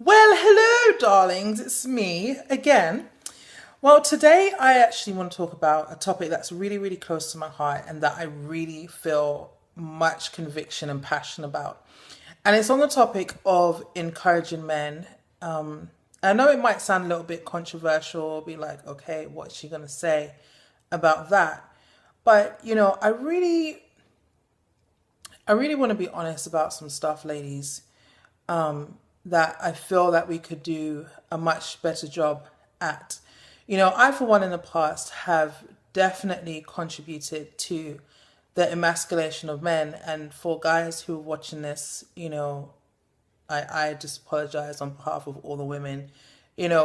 Well, hello, darlings. It's me again. Well, today I actually want to talk about a topic that's really, really close to my heart and that I really feel much conviction and passion about. And it's on the topic of encouraging men. I know it might sound a little bit controversial, be like, okay, what's she going to say about that? But, I really want to be honest about some stuff, ladies, that I feel that we could do a much better job at. I, for one, in the past have definitely contributed to the emasculation of men. And for guys who are watching this, I just apologize on behalf of all the women,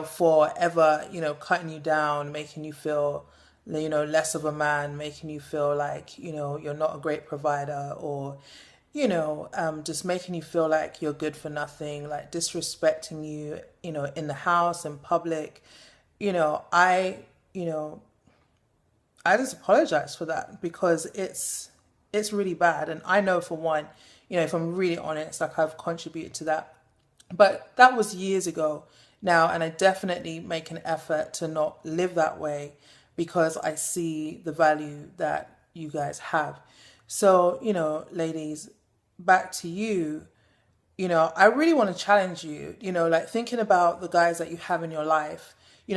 for ever, cutting you down, making you feel, less of a man, making you feel like, you're not a great provider or, just making you feel like you're good for nothing, like disrespecting you, in the house and public. You know, I, you know, I just apologize for that because it's really bad. And I know for one, if I'm really honest, like I've contributed to that. But that was years ago now, and I definitely make an effort to not live that way because I see the value that you guys have. So, ladies, back to you. I really want to challenge you, like thinking about the guys that you have in your life,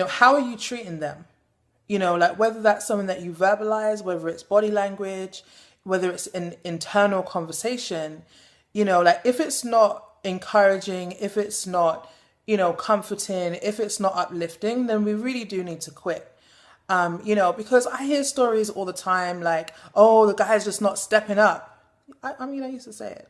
how are you treating them? Like whether that's something that you verbalize, whether it's body language, whether it's an internal conversation, like if it's not encouraging, if it's not, comforting, if it's not uplifting, then we really do need to quit. Because I hear stories all the time like, oh, the guy's just not stepping up. I used to say it.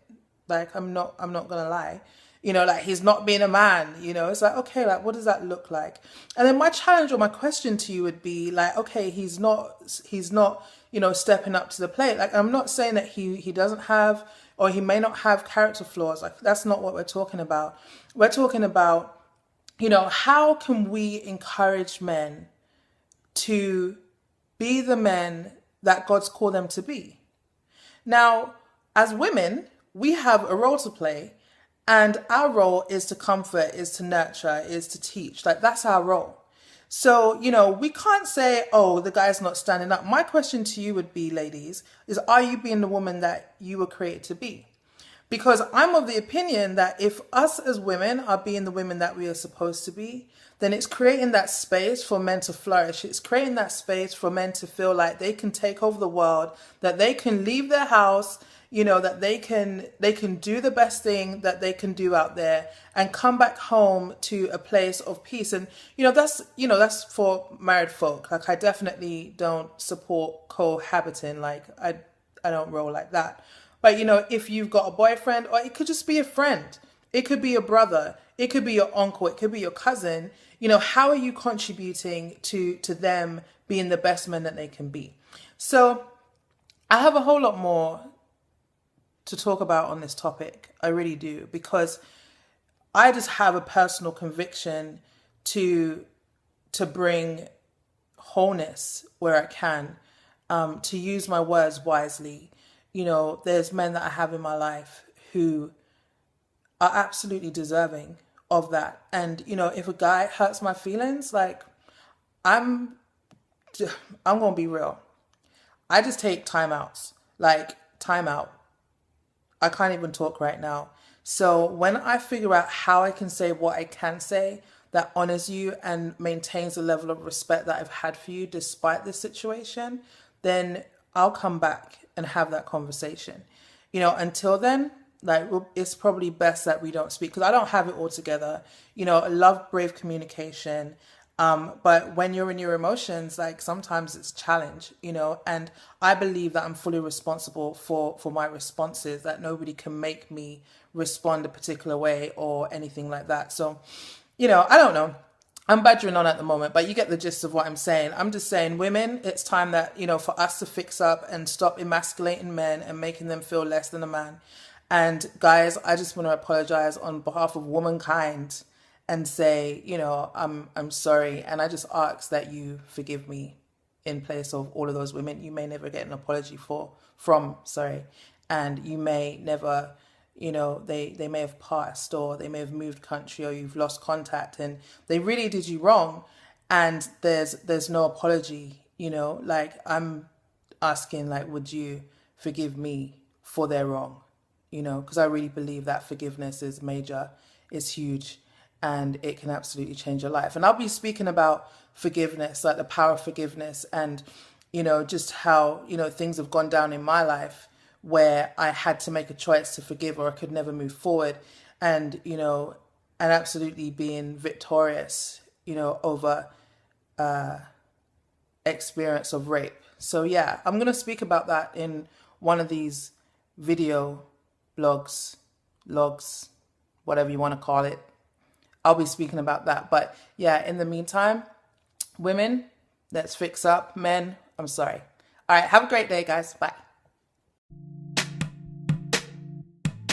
Like, I'm not gonna lie. Like he's not being a man, it's like, okay, like what does that look like? And then my challenge or my question to you would be like, okay, he's not, stepping up to the plate. Like, I'm not saying that he doesn't have, or he may not have character flaws. Like, that's not what we're talking about. We're talking about, how can we encourage men to be the men that God's called them to be? Now, as women, we have a role to play, and our role is to comfort, is to nurture, is to teach. Like, that's our role. So, we can't say, oh, the guy's not standing up. My question to you would be, ladies, is are you being the woman that you were created to be? Because I'm of the opinion that if us as women are being the women that we are supposed to be, then it's creating that space for men to flourish. It's creating that space for men to feel like they can take over the world, that they can leave their house, that they can do the best thing that they can do out there and come back home to a place of peace. And that's for married folk. Like, I definitely don't support cohabiting. Like, I don't roll like that. But if you've got a boyfriend, or it could just be a friend, it could be your brother, it could be your uncle, it could be your cousin, how are you contributing to them being the best men that they can be? So I have a whole lot more to talk about on this topic. I really do, because I just have a personal conviction to bring wholeness where I can, to use my words wisely. There's men that I have in my life who are absolutely deserving of that. And, if a guy hurts my feelings, like, I'm I'm gonna be real. I just take timeouts. Like, timeout. I can't even talk right now. So when I figure out how I can say what I can say that honors you and maintains the level of respect that I've had for you despite this situation, then I'll come back and have that conversation. Until then, like, it's probably best that we don't speak because I don't have it all together. I love brave communication. But when you're in your emotions, like, sometimes it's a challenge, and I believe that I'm fully responsible for my responses, that nobody can make me respond a particular way or anything like that. So, I don't know. I'm badgering on at the moment, but you get the gist of what I'm saying. I'm just saying, women, it's time that, for us to fix up and stop emasculating men and making them feel less than a man. And guys, I just want to apologize on behalf of womankind and say, I'm sorry. And I just ask that you forgive me in place of all of those women you may never get an apology from, sorry. And you may never, they may have passed, or they may have moved country, or you've lost contact and they really did you wrong, and there's no apology. Like, I'm asking, like, would you forgive me for their wrong? Because I really believe that forgiveness is major, is huge, and it can absolutely change your life. And I'll be speaking about forgiveness, like the power of forgiveness, and just how things have gone down in my life where I had to make a choice to forgive, or I could never move forward, and absolutely being victorious over experience of rape. So yeah, I'm going to speak about that in one of these video blogs, logs, whatever you want to call it. I'll be speaking about that. But yeah, in the meantime, women, let's fix up. Men, I'm sorry. All right, have a great day, guys. Bye.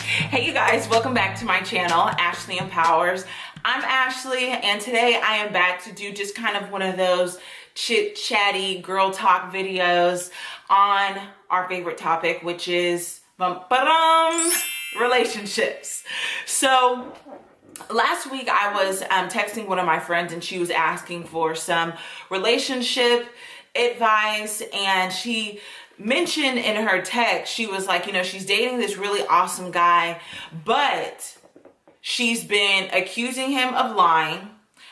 Hey you guys, welcome back to my channel, Ashley Empowers. I'm Ashley, and today I am back to do just kind of one of those chit-chatty girl talk videos on our favorite topic, which is relationships. So last week I was texting one of my friends, and she was asking for some relationship advice, and she mentioned in her text, she was like, she's dating this really awesome guy, but she's been accusing him of lying,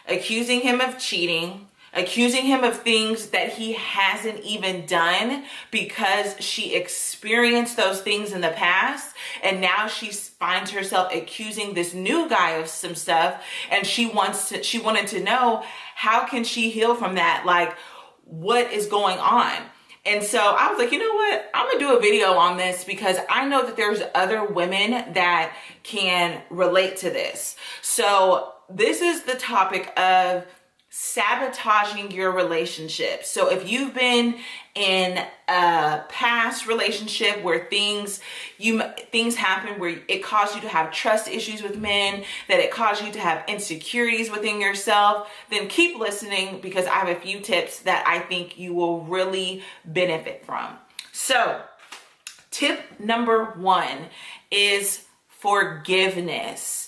accusing him of cheating, accusing him of things that he hasn't even done, because she experienced those things in the past, and now she finds herself accusing this new guy of some stuff, and she wanted to know, how can she heal from that? Like, what is going on? And so I was like, you know what? I'm going to do a video on this, because I know that there's other women that can relate to this. So this is the topic of sabotaging your relationship. So if you've been in a past relationship where things happen where it caused you to have trust issues with men, that it caused you to have insecurities within yourself, then keep listening, because I have a few tips that I think you will really benefit from. So tip number 1 is forgiveness.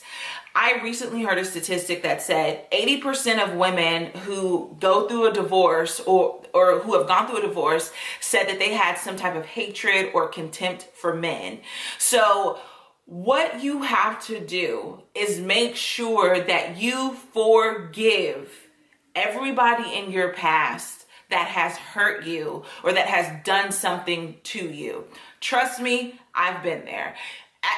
I recently heard a statistic that said 80% of women who go through a divorce or who have gone through a divorce said that they had some type of hatred or contempt for men. So what you have to do is make sure that you forgive everybody in your past that has hurt you or that has done something to you. Trust me, I've been there.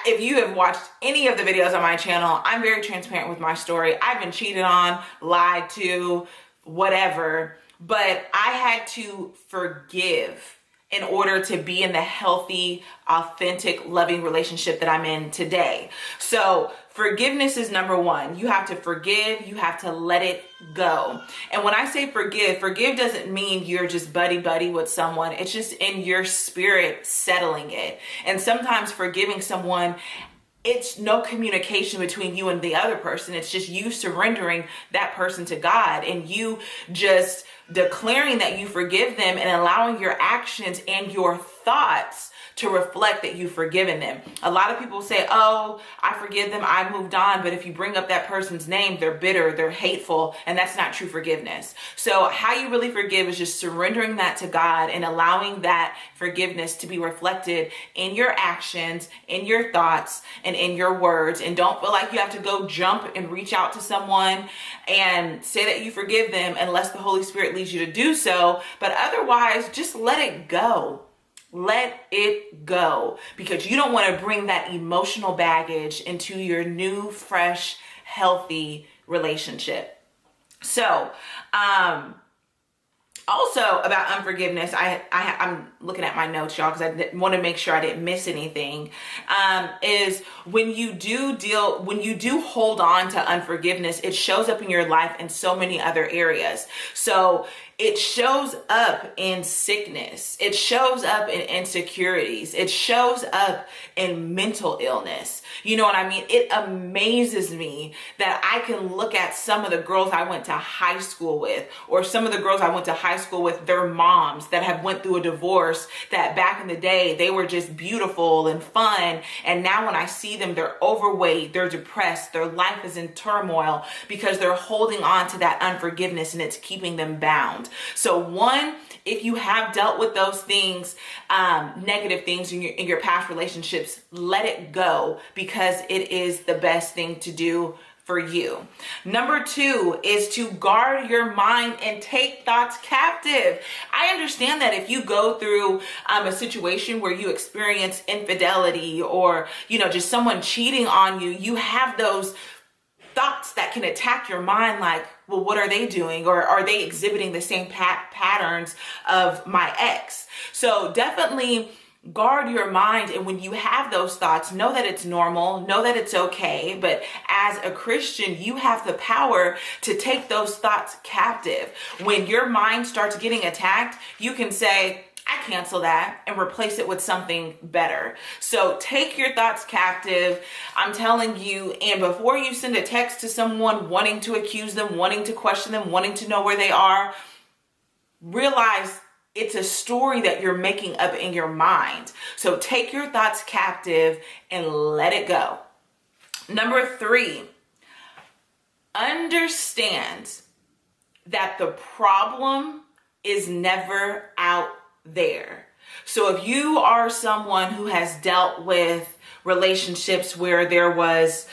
If you have watched any of the videos on my channel, I'm very transparent with my story. I've been cheated on, lied to, whatever, but I had to forgive in order to be in the healthy, authentic, loving relationship that I'm in today. So forgiveness is number 1. You have to forgive. You have to let it go. And when I say forgive doesn't mean you're just buddy with someone. It's just in your spirit settling it. And sometimes forgiving someone, it's no communication between you and the other person. It's just you surrendering that person to God, and you just declaring that you forgive them and allowing your actions and your thoughts to reflect that you've forgiven them. A lot of people say, oh, I forgive them, I moved on. But if you bring up that person's name, they're bitter, they're hateful, and that's not true forgiveness. So how you really forgive is just surrendering that to God and allowing that forgiveness to be reflected in your actions, in your thoughts, and in your words. And don't feel like you have to go jump and reach out to someone and say that you forgive them unless the Holy Spirit leads you to do so. But otherwise, just let it go. Let it go, because you don't want to bring that emotional baggage into your new, fresh, healthy relationship. So, also about unforgiveness, I'm looking at my notes, y'all, because I want to make sure I didn't miss anything, is when you do hold on to unforgiveness, it shows up in your life in so many other areas. So it shows up in sickness. It shows up in insecurities. It shows up in mental illness. You know what I mean? It amazes me that I can look at some of the girls I went to high school with, or some of the girls I went to high school with, their moms that have went through a divorce, that back in the day, they were just beautiful and fun. And now when I see them, they're overweight, they're depressed, their life is in turmoil because they're holding on to that unforgiveness and it's keeping them bound. So one, if you have dealt with those things, negative things in your past relationships, let it go, because it is the best thing to do for you. Number two is to guard your mind and take thoughts captive. I understand that if you go through a situation where you experience infidelity, or, just someone cheating on you, you have those thoughts that can attack your mind, like, well, what are they doing? Or are they exhibiting the same patterns of my ex? So definitely guard your mind. And when you have those thoughts, know that it's normal, know that it's okay. But as a Christian, you have the power to take those thoughts captive. When your mind starts getting attacked, you can say, I cancel that, and replace it with something better. So take your thoughts captive. I'm telling you, and before you send a text to someone wanting to accuse them, wanting to question them, wanting to know where they are, realize it's a story that you're making up in your mind. So take your thoughts captive and let it go. Number three, understand that the problem is never out there. So if you are someone who has dealt with relationships where there was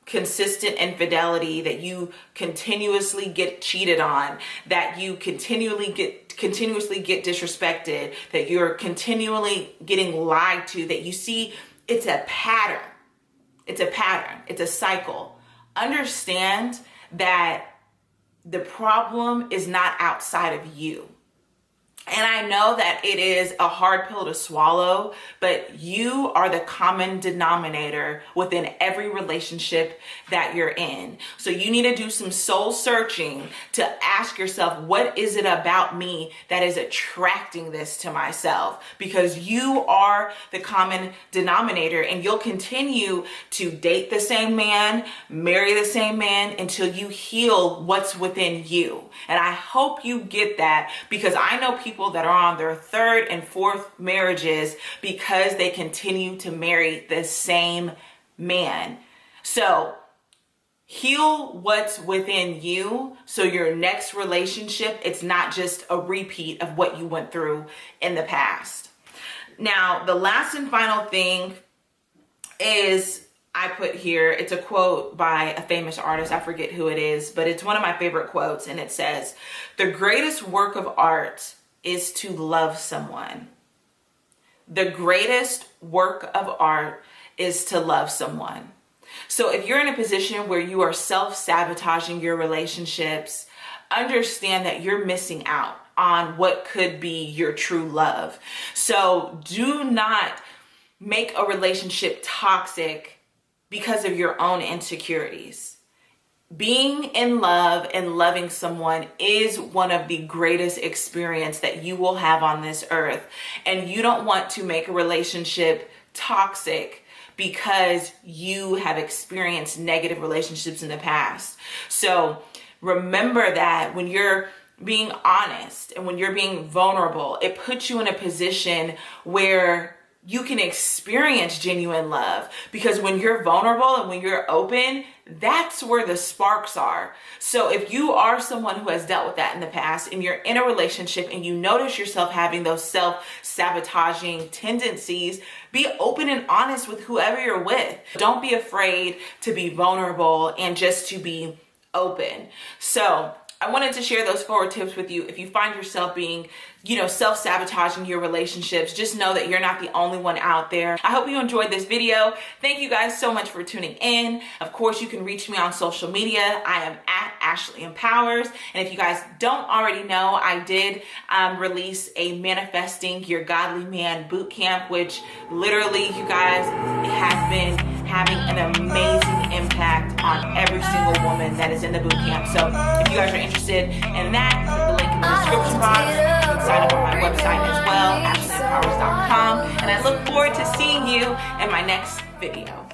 consistent infidelity, that you continuously get cheated on, that you continuously get disrespected, that you're continually getting lied to, that you see it's a pattern, it's a cycle. Understand that the problem is not outside of you. And I know that it is a hard pill to swallow, but you are the common denominator within every relationship that you're in. So you need to do some soul searching to ask yourself, what is it about me that is attracting this to myself? Because you are the common denominator, and you'll continue to date the same man, marry the same man, until you heal what's within you. And I hope you get that, because I know people that are on their third and fourth marriages because they continue to marry the same man. So heal what's within you, so your next relationship, it's not just a repeat of what you went through in the past. Now, the last and final thing is, I put here, it's a quote by a famous artist. I forget who it is, but it's one of my favorite quotes. And it says, "The greatest work of art is to love someone." The greatest work of art is to love someone. So if you're in a position where you are self-sabotaging your relationships, understand that you're missing out on what could be your true love. So do not make a relationship toxic because of your own insecurities. Being in love and loving someone is one of the greatest experiences that you will have on this earth. And you don't want to make a relationship toxic because you have experienced negative relationships in the past. So remember that when you're being honest and when you're being vulnerable, it puts you in a position where you can experience genuine love, because when you're vulnerable and when you're open, that's where the sparks are. So if you are someone who has dealt with that in the past and you're in a relationship and you notice yourself having those self-sabotaging tendencies, be open and honest with whoever you're with. Don't be afraid to be vulnerable and just to be open. So I wanted to share those 4 tips with you. If you find yourself being, self-sabotaging your relationships, just know that you're not the only one out there. I hope you enjoyed this video. Thank you guys so much for tuning in. Of course, you can reach me on social media. I am at Ashley Empowers. And if you guys don't already know, I did release a Manifesting Your Godly Man bootcamp, which literally, you guys, has been having an amazing impact on on every single woman that is in the boot camp. So if you guys are interested in that, click the link in the description box. You can sign up on my website as well, AshleyEmpowers.com. And I look forward to seeing you in my next video.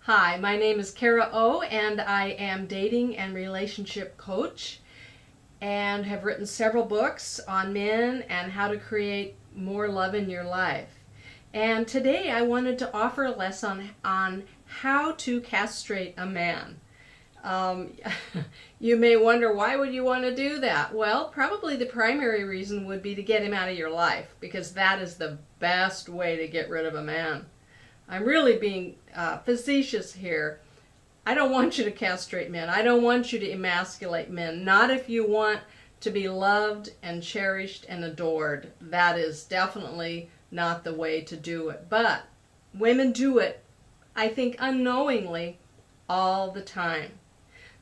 Hi, my name is Kara O, and I am dating and relationship coach and have written several books on men and how to create more love in your life. And today I wanted to offer a lesson on how to castrate a man. You may wonder, why would you want to do that? Well, probably the primary reason would be to get him out of your life, because that is the best way to get rid of a man. I'm really being facetious here. I don't want you to castrate men. I don't want you to emasculate men. Not if you want to be loved and cherished and adored. That is definitely not the way to do it. But women do it, I think, unknowingly all the time.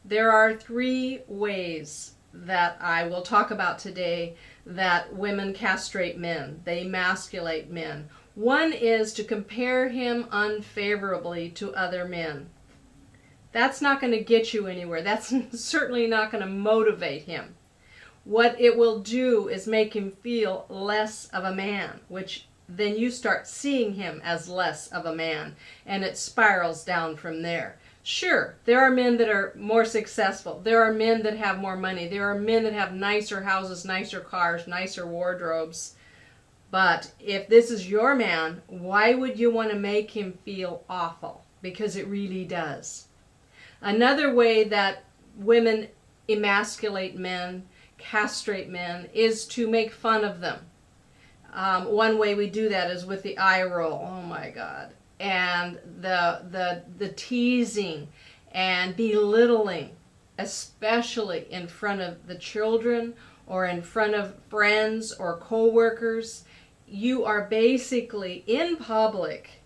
There are 3 ways that I will talk about today that women castrate men. They emasculate men. One is to compare him unfavorably to other men. That's not going to get you anywhere. That's certainly not going to motivate him. What it will do is make him feel less of a man, which then you start seeing him as less of a man, and it spirals down from there. Sure, there are men that are more successful. There are men that have more money. There are men that have nicer houses, nicer cars, nicer wardrobes. But if this is your man, why would you want to make him feel awful? Because it really does. Another way that women emasculate men, castrate men, is to make fun of them. One way we do that is with the eye roll. Oh my God. And the teasing and belittling, especially in front of the children or in front of friends or co-workers. You are basically in public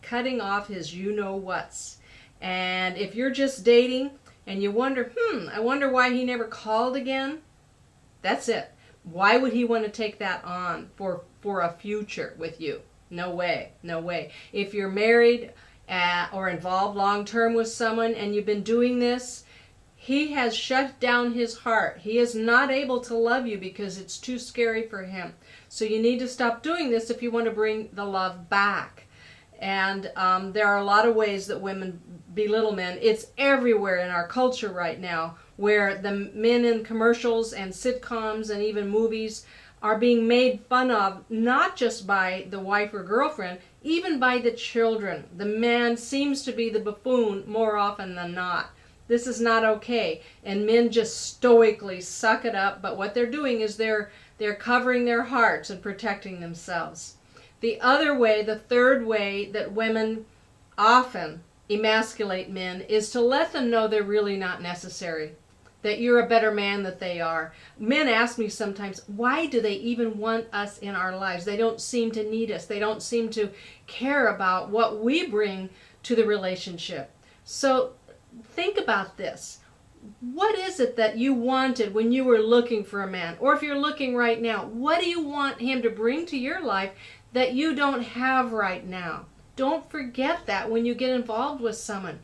cutting off his you-know-whats. And if you're just dating and you wonder, I wonder why he never called again, that's it. Why would he want to take that on for a future with you? No way, no way. If you're married or involved long-term with someone and you've been doing this, he has shut down his heart. He is not able to love you because it's too scary for him. So you need to stop doing this if you want to bring the love back. And there are a lot of ways that women belittle men. It's everywhere in our culture right now, where the men in commercials and sitcoms and even movies are being made fun of, not just by the wife or girlfriend, even by the children. The man seems to be the buffoon more often than not. This is not okay. And men just stoically suck it up, but what they're doing is they're covering their hearts and protecting themselves. The other way, the third way that women often emasculate men is to let them know they're really not necessary, that you're a better man than they are. Men ask me sometimes, why do they even want us in our lives? They don't seem to need us. They don't seem to care about what we bring to the relationship. So think about this. What is it that you wanted when you were looking for a man? Or if you're looking right now, what do you want him to bring to your life that you don't have right now? Don't forget that when you get involved with someone.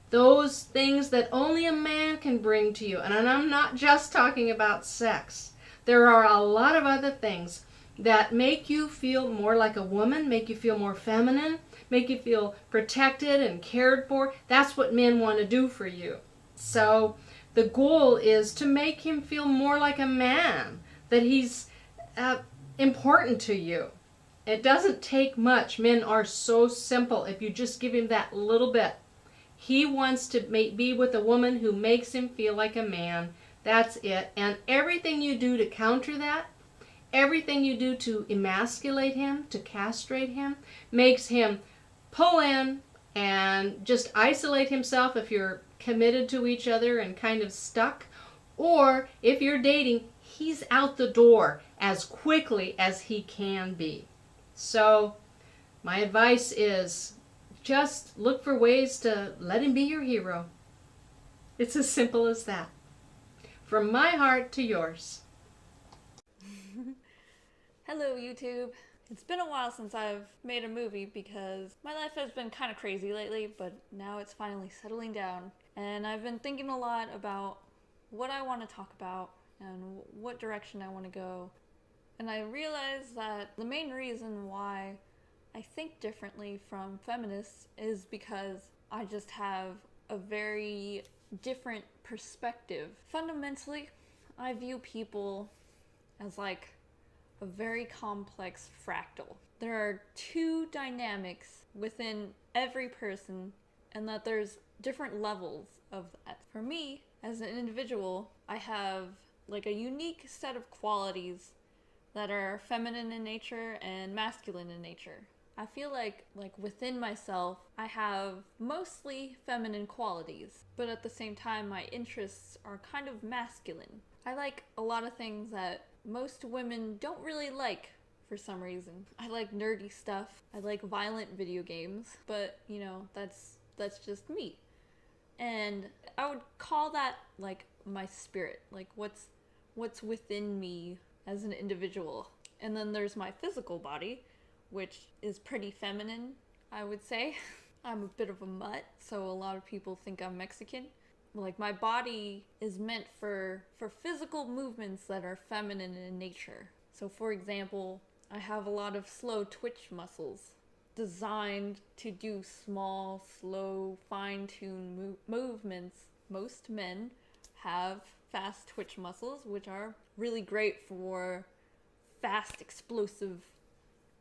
Those things that only a man can bring to you. And I'm not just talking about sex. There are a lot of other things that make you feel more like a woman, make you feel more feminine, make you feel protected and cared for. That's what men want to do for you. So the goal is to make him feel more like a man, that he's important to you. It doesn't take much. Men are so simple. If you just give him that little bit. He wants to be with a woman who makes him feel like a man. That's it. And everything you do to counter that, everything you do to emasculate him, to castrate him, makes him pull in and just isolate himself if you're committed to each other and kind of stuck. Or if you're dating, he's out the door as quickly as he can be. So my advice is just look for ways to let him be your hero. It's as simple as that. From my heart to yours. Hello YouTube. It's been a while since I've made a movie because my life has been kind of crazy lately, but now it's finally settling down. And I've been thinking a lot about what I want to talk about and what direction I want to go. And I realized that the main reason why I think differently from feminists is because I just have a very different perspective. Fundamentally, I view people as like a very complex fractal. There are two dynamics within every person, and that there's different levels of that. For me, as an individual, I have like a unique set of qualities that are feminine in nature and masculine in nature. I feel like within myself, I have mostly feminine qualities, but at the same time, my interests are kind of masculine. I like a lot of things that most women don't really like for some reason. I like nerdy stuff. I like violent video games, but you know, that's just me. And I would call that like my spirit, like what's within me as an individual. And then there's my physical body, which is pretty feminine, I would say. I'm a bit of a mutt, so a lot of people think I'm Mexican. Like, my body is meant for physical movements that are feminine in nature. So for example, I have a lot of slow twitch muscles designed to do small, slow, fine-tuned movements. Most men have fast twitch muscles, which are really great for fast, explosive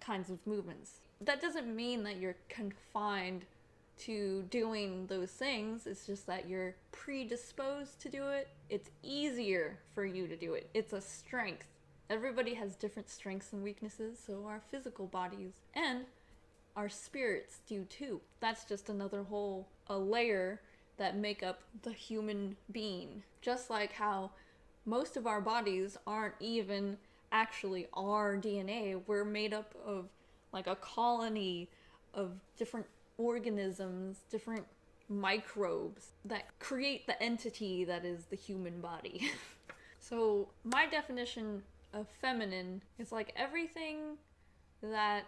kinds of movements. That doesn't mean that you're confined to doing those things. It's just that you're predisposed to do it. It's easier for you to do it. It's a strength. Everybody has different strengths and weaknesses, so our physical bodies and our spirits do too. That's just another a layer that make up the human being. Just like how most of our bodies aren't even actually our DNA. We're made up of like a colony of different organisms, different microbes that create the entity that is the human body. So my definition of feminine is like everything that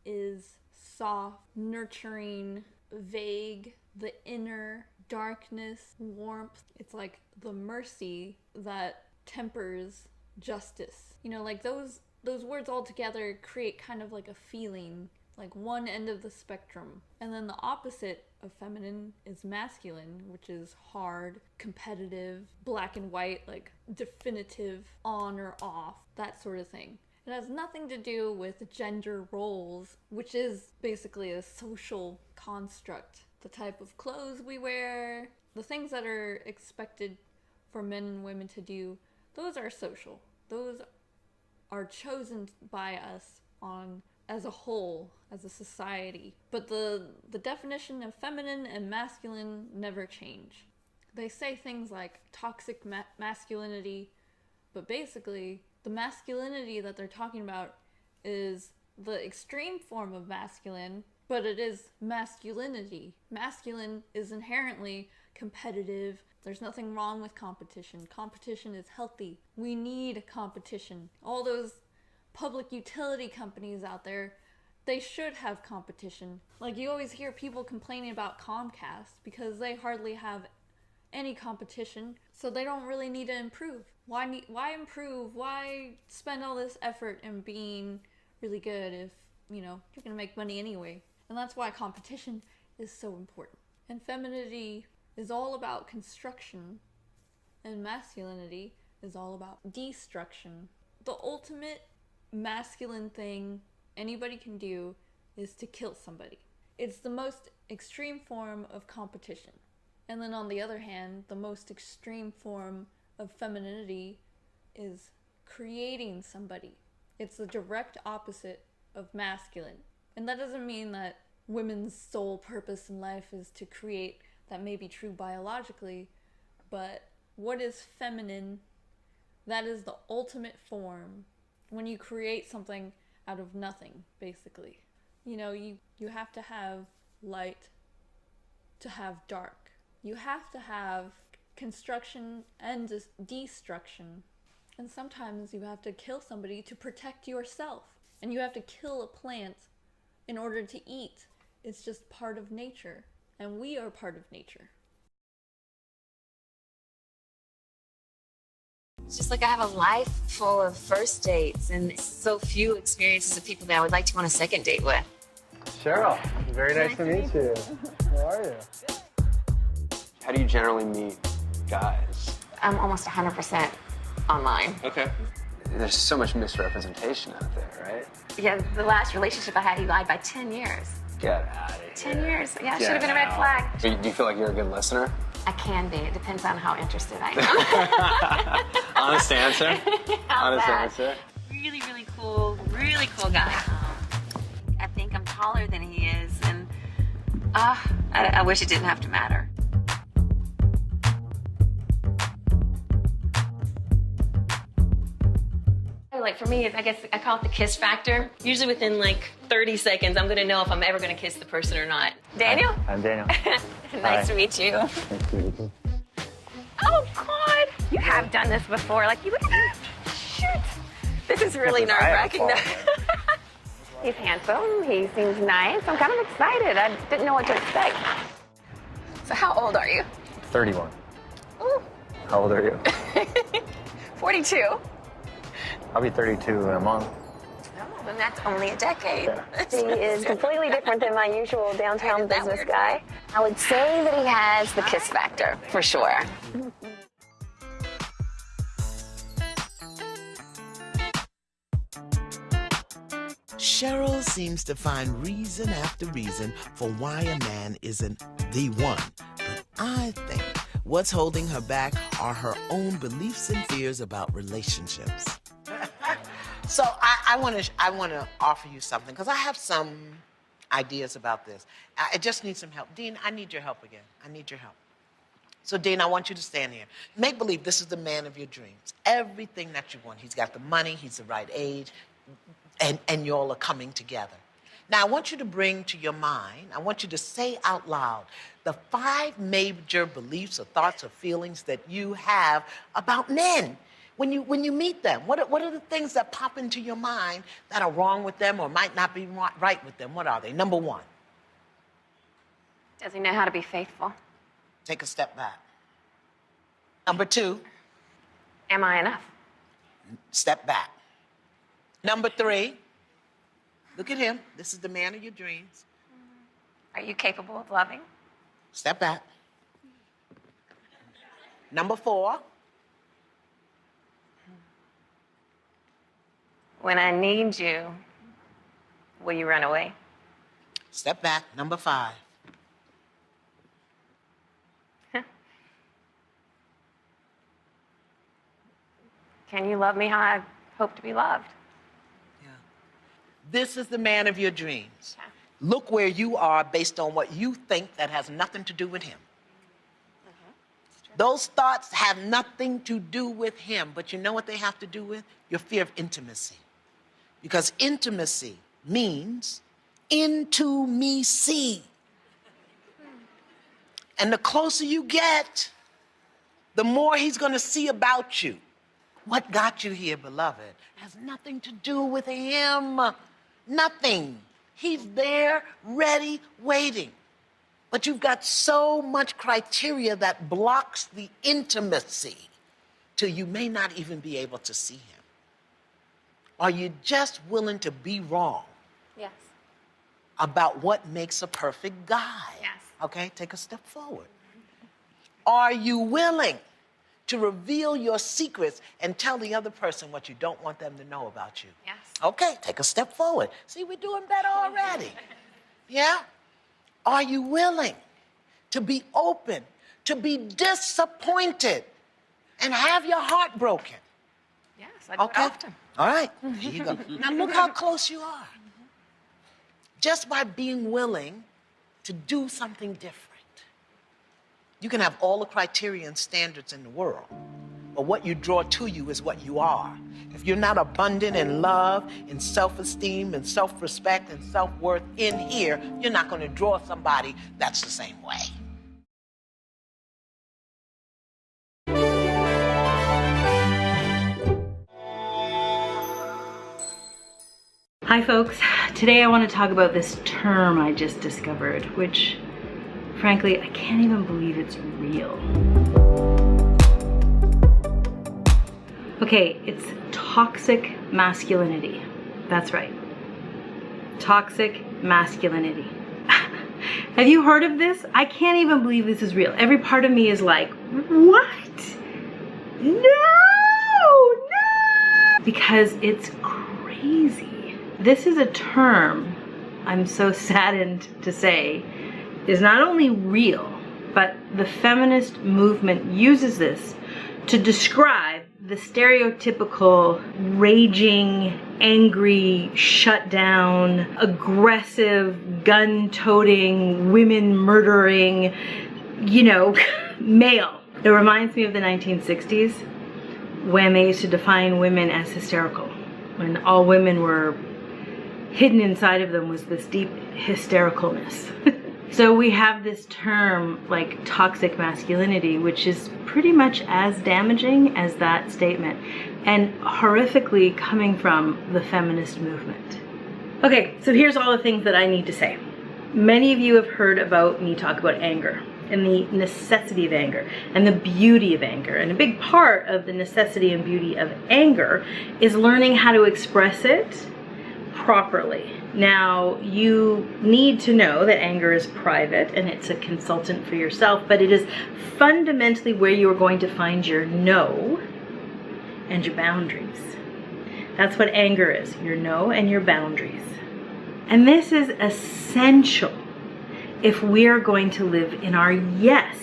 is soft, nurturing, vague, the inner darkness, warmth. It's like the mercy that tempers justice. You know, like those words all together create kind of like a feeling, like one end of the spectrum. And then the opposite of feminine is masculine, which is hard, competitive, black and white, like definitive, on or off, that sort of thing. It has nothing to do with gender roles, which is basically a social construct. The type of clothes we wear, the things that are expected for men and women to do, those are social. Those are chosen by us as a whole, as a society. But the definition of feminine and masculine never change. They say things like toxic masculinity, but basically the masculinity that they're talking about is the extreme form of masculine, but it is masculinity. Masculine is inherently competitive. There's nothing wrong with competition. Competition is healthy. We need competition. All those public utility companies out there, they should have competition. Like, you always hear people complaining about Comcast because they hardly have any competition, so they don't really need to improve. Why improve? Why spend all this effort in being really good if, you know, you're gonna make money anyway? And that's why competition is so important. And femininity is all about construction, and masculinity is all about destruction. The ultimate masculine thing anybody can do is to kill somebody. It's the most extreme form of competition. And then on the other hand, the most extreme form of femininity is creating somebody. It's the direct opposite of masculine. And that doesn't mean that women's sole purpose in life is to create. That may be true biologically, but what is feminine? That is the ultimate form. When you create something out of nothing, basically. You know, you have to have light to have dark. You have to have construction and destruction. And sometimes you have to kill somebody to protect yourself. And you have to kill a plant in order to eat. It's just part of nature. And we are part of nature. It's just like I have a life full of first dates and so few experiences of people that I would like to go on a second date with. Cheryl, very nice to meet you. How are you? How do you generally meet guys? I'm almost 100% online. Okay. There's so much misrepresentation out there, right? Yeah, the last relationship I had, he lied by 10 years. Get out of here. 10 years. Yeah, should have been a red flag. Do you feel like you're a good listener? I can be. It depends on how interested I am. Honest answer. Honest that? answer. Really, really cool guy. I think I'm taller than he is, and I wish it didn't have to matter. Like for me, I guess I call it the kiss factor. Usually within like 30 seconds, I'm gonna know if I'm ever gonna kiss the person or not. Daniel? I'm Daniel. Nice to meet you. Nice to meet you. Oh God, you have done this before. Like you would. Shoot, this is really nerve-wracking. He's handsome. He seems nice. I'm kind of excited. I didn't know what to expect. So how old are you? 31. Ooh. How old are you? 42. I'll be 32 in a month. Oh, and that's only a decade. Yeah. He is completely different than my usual downtown business guy. I would say that he has the kiss factor, for sure. Cheryl seems to find reason after reason for why a man isn't the one. But I think what's holding her back are her own beliefs and fears about relationships. So I want to offer you something because I have some ideas about this. I just need some help. Dean, I need your help again. I need your help. So Dean, I want you to stand here. Make believe this is the man of your dreams. Everything that you want. He's got the money. He's the right age. And you all are coming together. Now, I want you to bring to your mind, I want you to say out loud the 5 major beliefs or thoughts or feelings that you have about men. When you meet them, what are the things that pop into your mind that are wrong with them or might not be right with them? What are they? Number 1. Does he know how to be faithful? Take a step back. Number 2. Am I enough? Step back. Number 3. Look at him. This is the man of your dreams. Are you capable of loving? Step back. Number 4. When I need you, will you run away? Step back. Number 5. Can you love me how I hope to be loved? Yeah. This is the man of your dreams. Okay. Look where you are based on what you think that has nothing to do with him. Those thoughts have nothing to do with him, but you know what they have to do with? Your fear of intimacy. Because intimacy means into me see. And the closer you get, the more he's going to see about you. What got you here, beloved, has nothing to do with him. Nothing. He's there, ready, waiting. But you've got so much criteria that blocks the intimacy till you may not even be able to see him. Are you just willing to be wrong Yes. about what makes a perfect guy? Yes. Okay, take a step forward. Are you willing to reveal your secrets and tell the other person what you don't want them to know about you? Yes. Okay, take a step forward. See, we're doing better already. Yeah? Are you willing to be open, to be disappointed, and have your heart broken? Yes, I do it often. All right, here you go. Now look how close you are. Just by being willing to do something different. You can have all the criteria and standards in the world, but what you draw to you is what you are. If you're not abundant in love, in self-esteem, in self-respect, and self-worth in here, you're not going to draw somebody that's the same way. Hi folks, today I want to talk about this term I just discovered, which frankly, I can't even believe it's real. Okay, it's toxic masculinity. That's right. Toxic masculinity. Have you heard of this? I can't even believe this is real. Every part of me is like, what? No! No! Because it's crazy. This is a term, I'm so saddened to say, is not only real, but the feminist movement uses this to describe the stereotypical raging, angry, shut down, aggressive, gun-toting, women murdering, you know, male. It reminds me of the 1960s when they used to define women as hysterical, when all women were hidden inside of them was this deep hystericalness. So we have this term like toxic masculinity, which is pretty much as damaging as that statement, and horrifically coming from the feminist movement. Okay, so here's all the things that I need to say. Many of you have heard about me talk about anger and the necessity of anger and the beauty of anger. And a big part of the necessity and beauty of anger is learning how to express it properly. Now, you need to know that anger is private and it's a consultant for yourself, but it is fundamentally where you are going to find your no and your boundaries. That's what anger is, your no and your boundaries. And this is essential if we are going to live in our yes,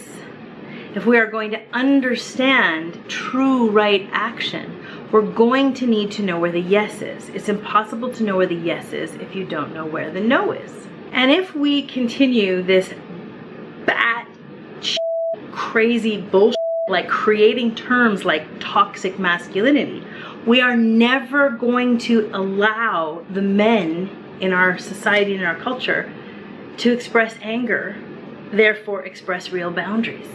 if we are going to understand true right action. We're going to need to know where the yes is. It's impossible to know where the yes is if you don't know where the no is. And if we continue this crazy bullshit, like creating terms like toxic masculinity, we are never going to allow the men in our society and in our culture to express anger, therefore express real boundaries.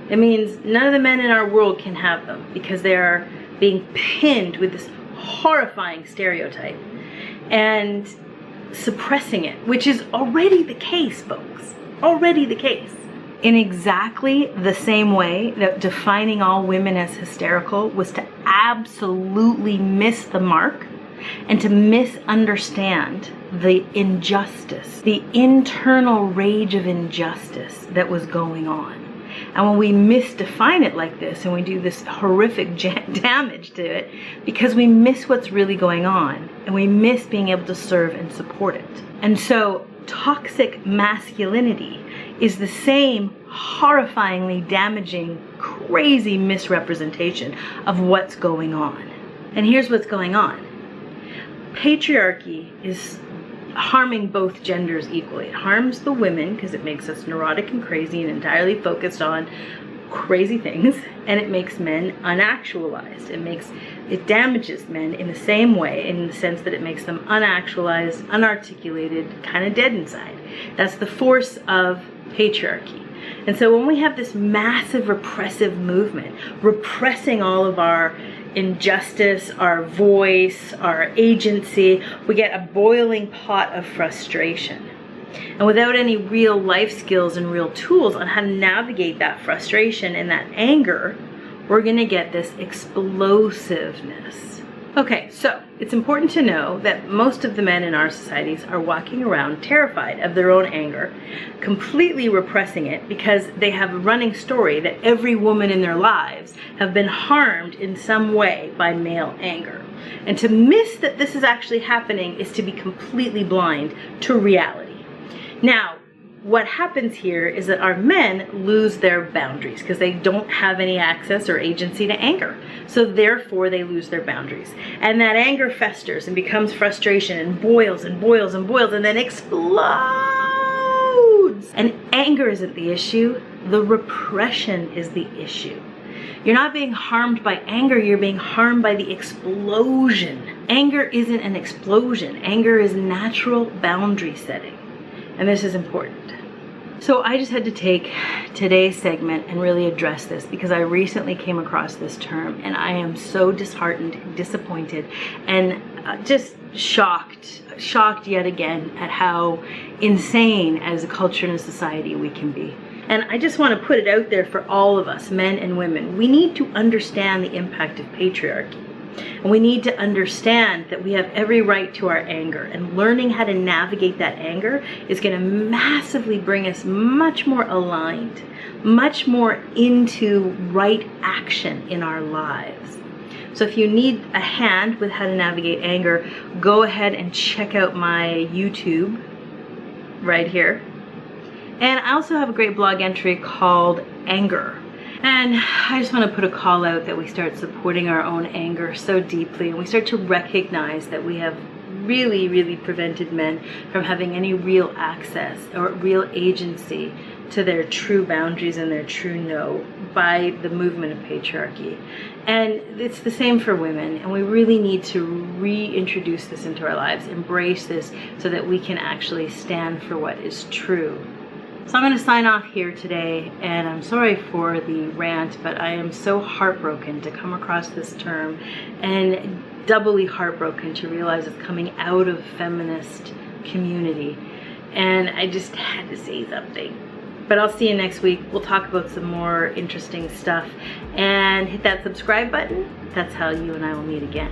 It means none of the men in our world can have them because they are being pinned with this horrifying stereotype and suppressing it, which is already the case, folks. Already the case. In exactly the same way that defining all women as hysterical was to absolutely miss the mark and to misunderstand the injustice, the internal rage of injustice that was going on. And when we misdefine it like this and we do this horrific damage to it, because we miss what's really going on and we miss being able to serve and support it. And so toxic masculinity is the same horrifyingly damaging, crazy misrepresentation of what's going on. And here's what's going on. Patriarchy is harming both genders equally. It harms the women because it makes us neurotic and crazy and entirely focused on crazy things, and it makes men unactualized. It damages men in the same way, in the sense that it makes them unactualized, unarticulated, kind of dead inside. That's the force of patriarchy. And so when we have this massive repressive movement, repressing all of our injustice, our voice, our agency, we get a boiling pot of frustration. And without any real life skills and real tools on how to navigate that frustration and that anger, we're gonna get this explosiveness. Okay, so it's important to know that most of the men in our societies are walking around terrified of their own anger, completely repressing it because they have a running story that every woman in their lives have been harmed in some way by male anger. And to miss that this is actually happening is to be completely blind to reality. Now, what happens here is that our men lose their boundaries because they don't have any access or agency to anger. So therefore they lose their boundaries. And that anger festers and becomes frustration and boils and boils and boils and then explodes. And anger isn't the issue, the repression is the issue. You're not being harmed by anger, you're being harmed by the explosion. Anger isn't an explosion, anger is natural boundary setting. And this is important. So I just had to take today's segment and really address this because I recently came across this term and I am so disheartened, disappointed, and just shocked yet again at how insane as a culture and a society we can be. And I just want to put it out there for all of us, men and women. We need to understand the impact of patriarchy. And we need to understand that we have every right to our anger. And learning how to navigate that anger is going to massively bring us much more aligned, much more into right action in our lives. So if you need a hand with how to navigate anger, go ahead and check out my YouTube right here. And I also have a great blog entry called Anger. And I just want to put a call out that we start supporting our own anger so deeply, and we start to recognize that we have really prevented men from having any real access or real agency to their true boundaries and their true no by the movement of patriarchy. And it's the same for women, and we really need to reintroduce this into our lives, embrace this so that we can actually stand for what is true. So I'm going to sign off here today, and I'm sorry for the rant, but I am so heartbroken to come across this term, and doubly heartbroken to realize it's coming out of feminist community. And I just had to say something. But I'll see you next week. We'll talk about some more interesting stuff. And hit that subscribe button. That's how you and I will meet again.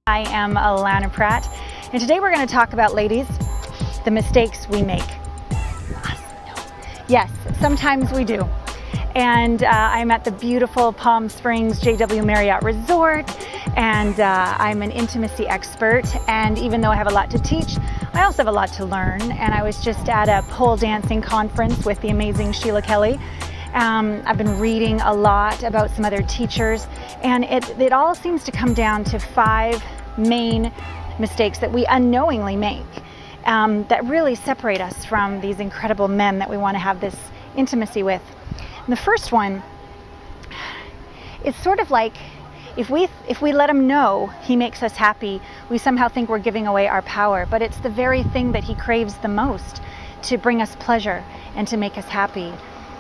I am Alana Pratt, and today we're going to talk about, ladies, the mistakes we make. Yes, sometimes we do. And I'm at the beautiful Palm Springs JW Marriott Resort, and I'm an intimacy expert, and even though I have a lot to teach, I also have a lot to learn. And I was just at a pole dancing conference with the amazing Sheila Kelly. I've been reading a lot about some other teachers, and it all seems to come down to 5 main mistakes that we unknowingly make that really separate us from these incredible men that we want to have this intimacy with. And the first one is sort of like if we let him know he makes us happy, we somehow think we're giving away our power, but it's the very thing that he craves the most to bring us pleasure and to make us happy.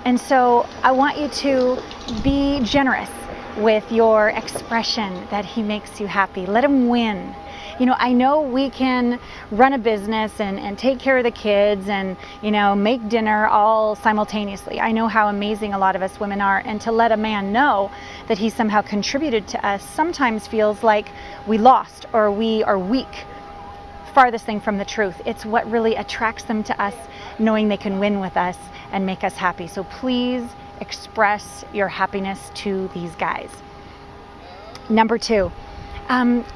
And so I want you to be generous with your expression that he makes you happy. Let him win. You know, I know we can run a business and take care of the kids and, you know, make dinner all simultaneously. I know how amazing a lot of us women are, and to let a man know that he somehow contributed to us sometimes feels like we lost or we are weak. Farthest thing from the truth. It's what really attracts them to us, knowing they can win with us and make us happy. So please express your happiness to these guys. Number 2,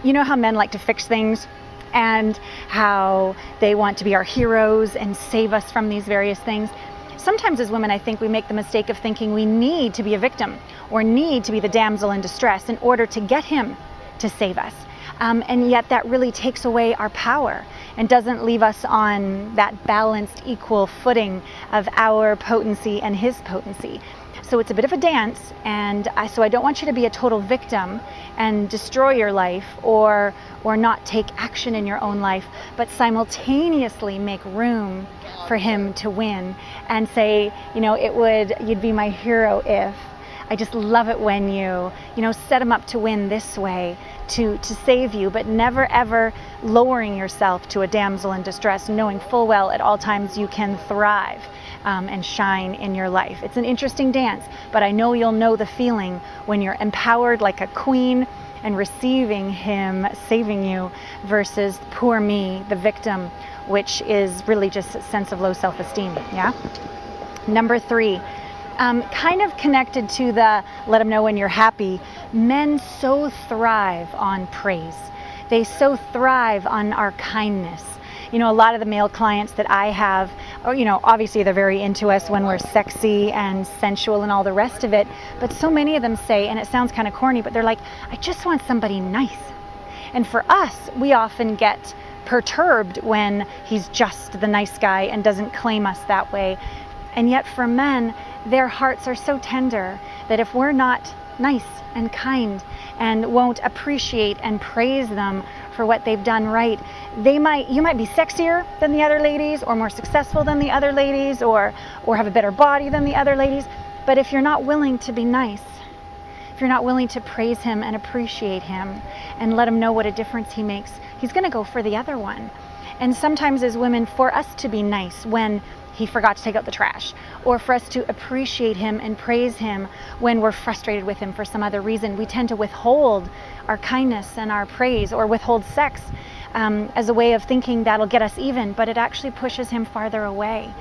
you know how men like to fix things and how they want to be our heroes and save us from these various things. Sometimes as women, I think we make the mistake of thinking we need to be a victim or need to be the damsel in distress in order to get him to save us. And yet that really takes away our power and doesn't leave us on that balanced, equal footing of our potency and his potency. So it's a bit of a dance, and so I don't want you to be a total victim and destroy your life or not take action in your own life, but simultaneously make room for him to win and say, you know, you'd be my hero if. I just love it when you set him up to win this way, to save you, but never ever lowering yourself to a damsel in distress, knowing full well at all times you can thrive and shine in your life. It's an interesting dance, but I know you'll know the feeling when you're empowered like a queen and receiving him saving you versus poor me, the victim, which is really just a sense of low self-esteem. Yeah. Number 3. Kind of connected to the let them know when you're happy, men so thrive on praise. They so thrive on our kindness. You know, a lot of the male clients that I have, you know, obviously they're very into us when we're sexy and sensual and all the rest of it, but so many of them say, and it sounds kind of corny, but they're like, I just want somebody nice. And for us, we often get perturbed when he's just the nice guy and doesn't claim us that way. And yet for men, their hearts are so tender that if we're not nice and kind and won't appreciate and praise them for what they've done right, you might be sexier than the other ladies, or more successful than the other ladies, or have a better body than the other ladies. But if you're not willing to be nice, if you're not willing to praise him and appreciate him and let him know what a difference he makes, he's going to go for the other one. And sometimes as women, for us to be nice when he forgot to take out the trash, or for us to appreciate him and praise him when we're frustrated with him for some other reason, we tend to withhold our kindness and our praise, or withhold sex as a way of thinking that'll get us even, but it actually pushes him farther away.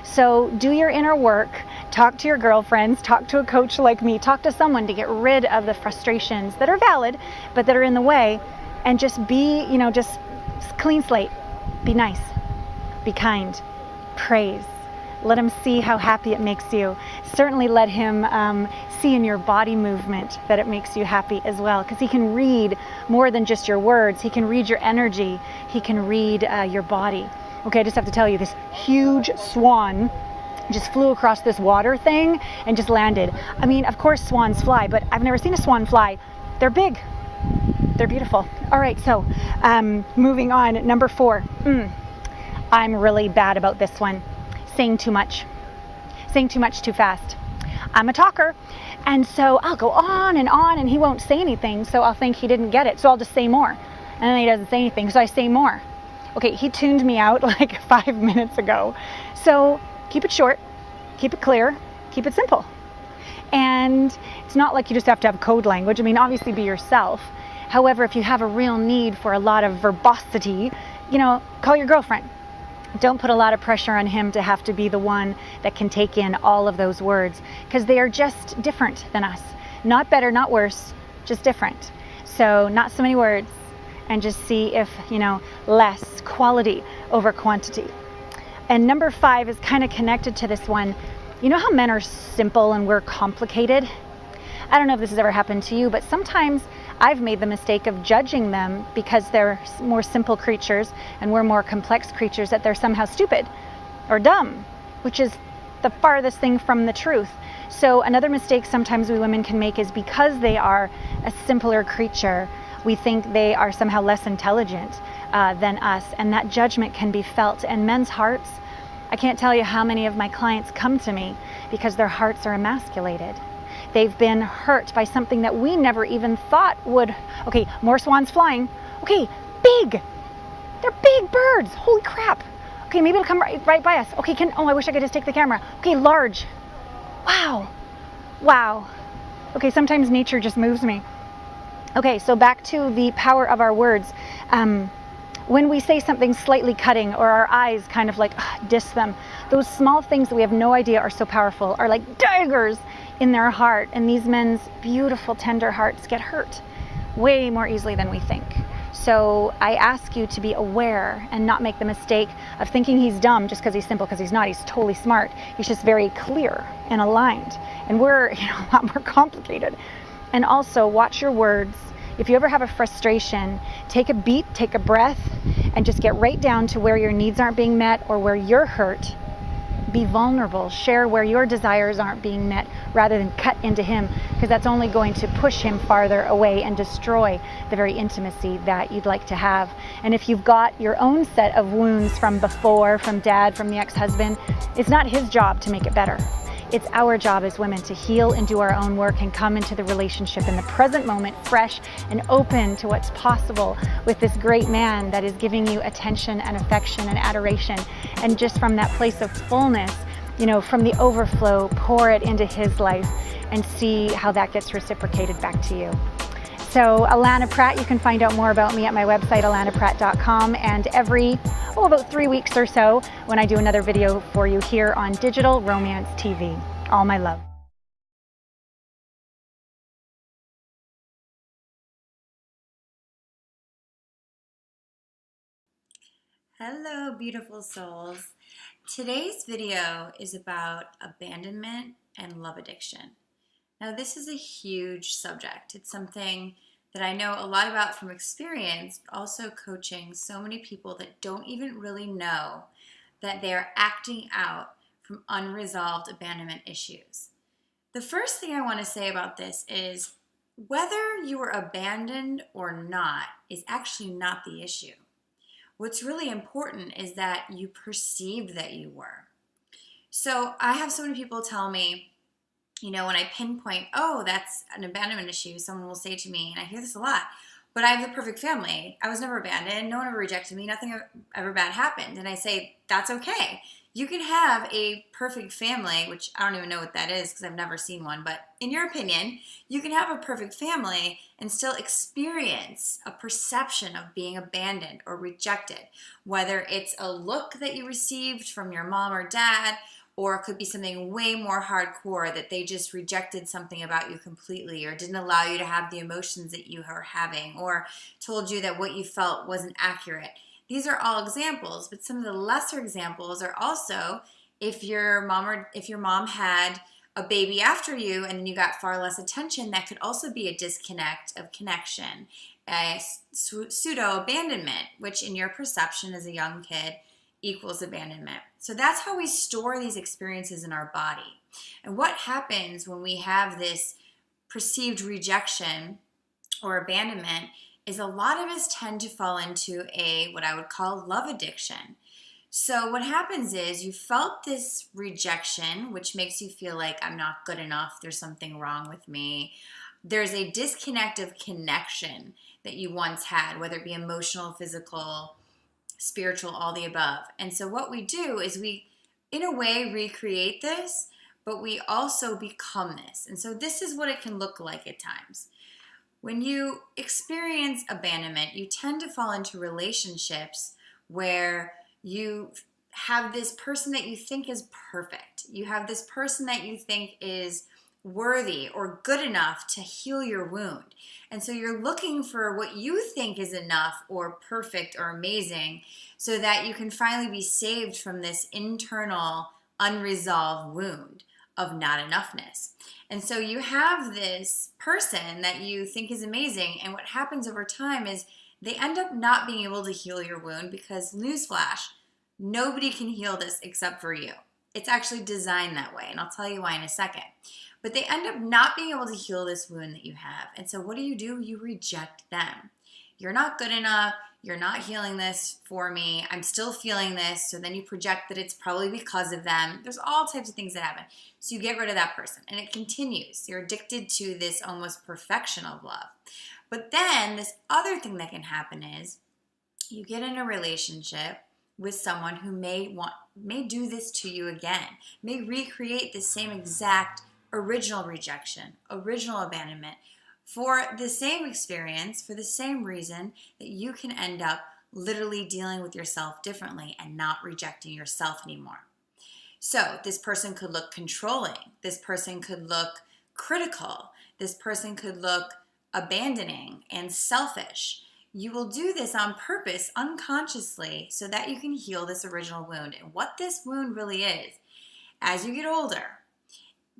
So do your inner work, talk to your girlfriends, talk to a coach like me, talk to someone to get rid of the frustrations that are valid, but that are in the way, and just be, just clean slate. Be nice, be kind, praise. Let him see how happy it makes you. Certainly let him see in your body movement that it makes you happy as well, because he can read more than just your words. He can read your energy. He can read your body. Okay, I just have to tell you, this huge swan just flew across this water thing and just landed. I mean, of course swans fly, but I've never seen a swan fly. They're big. They're beautiful. All right, so moving on. Number 4. I'm really bad about this one. Saying too much. Saying too much too fast. I'm a talker, and so I'll go on, and he won't say anything, so I'll think he didn't get it, so I'll just say more. And then he doesn't say anything, so I say more. Okay, he tuned me out like 5 minutes ago. So keep it short, keep it clear, keep it simple. And it's not like you just have to have code language. I mean, obviously be yourself. However, if you have a real need for a lot of verbosity, call your girlfriend. Don't put a lot of pressure on him to have to be the one that can take in all of those words, because they are just different than us. Not better, not worse, just different. So not so many words, and just see if, less quality over quantity. And number 5 is kind of connected to this one. You know how men are simple and we're complicated? I don't know if this has ever happened to you, but sometimes I've made the mistake of judging them because they're more simple creatures and we're more complex creatures, that they're somehow stupid or dumb, which is the farthest thing from the truth. So another mistake sometimes we women can make is, because they are a simpler creature, we think they are somehow less intelligent than us, and that judgment can be felt. And men's hearts, I can't tell you how many of my clients come to me because their hearts are emasculated. They've been hurt by something that we never even thought would. Okay, more swans flying. Okay, big. They're big birds. Holy crap. Okay, maybe it'll come right by us. Okay, I wish I could just take the camera. Okay, large. Wow. Okay, sometimes nature just moves me. Okay, so back to the power of our words. When we say something slightly cutting, or our eyes kind of like diss them, those small things that we have no idea are so powerful are like daggers in their heart. And these men's beautiful, tender hearts get hurt way more easily than we think. So I ask you to be aware and not make the mistake of thinking he's dumb just because he's simple, because he's not. He's totally smart. He's just very clear and aligned. And we're a lot more complicated. And also watch your words. If you ever have a frustration, take a beat, take a breath, and just get right down to where your needs aren't being met or where you're hurt. Be vulnerable. Share where your desires aren't being met rather than cut into him, because that's only going to push him farther away and destroy the very intimacy that you'd like to have. And if you've got your own set of wounds from before, from dad, from the ex-husband, it's not his job to make it better. It's our job as women to heal and do our own work and come into the relationship in the present moment, fresh and open to what's possible with this great man that is giving you attention and affection and adoration. And just from that place of fullness, from the overflow, pour it into his life and see how that gets reciprocated back to you. So Alana Pratt, you can find out more about me at my website, alanapratt.com, and every, about 3 weeks or so, when I do another video for you here on Digital Romance TV. All my love. Hello, beautiful souls. Today's video is about abandonment and love addiction. Now, this is a huge subject. It's something that I know a lot about from experience, but also coaching so many people that don't even really know that they're acting out from unresolved abandonment issues. The first thing I want to say about this is whether you were abandoned or not is actually not the issue. What's really important is that you perceived that you were. So I have so many people tell me, when I pinpoint, oh, that's an abandonment issue, someone will say to me, and I hear this a lot, but I have the perfect family. I was never abandoned. No one ever rejected me. Nothing ever bad happened. And I say, that's okay. You can have a perfect family, which I don't even know what that is because I've never seen one. But in your opinion, you can have a perfect family and still experience a perception of being abandoned or rejected, whether it's a look that you received from your mom or dad, or it could be something way more hardcore that they just rejected something about you completely or didn't allow you to have the emotions that you are having or told you that what you felt wasn't accurate. These are all examples, but some of the lesser examples are also if your mom had a baby after you and then you got far less attention, that could also be a disconnect of connection, a pseudo-abandonment, which in your perception as a young kid equals abandonment. So that's how we store these experiences in our body. And what happens when we have this perceived rejection or abandonment is a lot of us tend to fall into what I would call love addiction. So what happens is you felt this rejection, which makes you feel like I'm not good enough, there's something wrong with me. There's a disconnect of connection that you once had, whether it be emotional, physical, spiritual, all the above. And so what we do is we, in a way, recreate this, but we also become this. And so this is what it can look like at times. When you experience abandonment, you tend to fall into relationships where you have this person that you think is perfect. You have this person that you think is worthy or good enough to heal your wound. And so you're looking for what you think is enough or perfect or amazing so that you can finally be saved from this internal unresolved wound of not enoughness. And so you have this person that you think is amazing, and what happens over time is they end up not being able to heal your wound because, newsflash, nobody can heal this except for you. It's actually designed that way, and I'll tell you why in a second. But they end up not being able to heal this wound that you have. And so what do? You reject them. You're not good enough. You're not healing this for me. I'm still feeling this. So then you project that it's probably because of them. There's all types of things that happen. So you get rid of that person, and it continues. You're addicted to this almost perfection of love. But then this other thing that can happen is you get in a relationship with someone who may do this to you again, may recreate the same exact original rejection, original abandonment, for the same experience, for the same reason that you can end up literally dealing with yourself differently and not rejecting yourself anymore. So this person could look controlling. This person could look critical. This person could look abandoning and selfish. You will do this on purpose, unconsciously, so that you can heal this original wound. And what this wound really is, as you get older,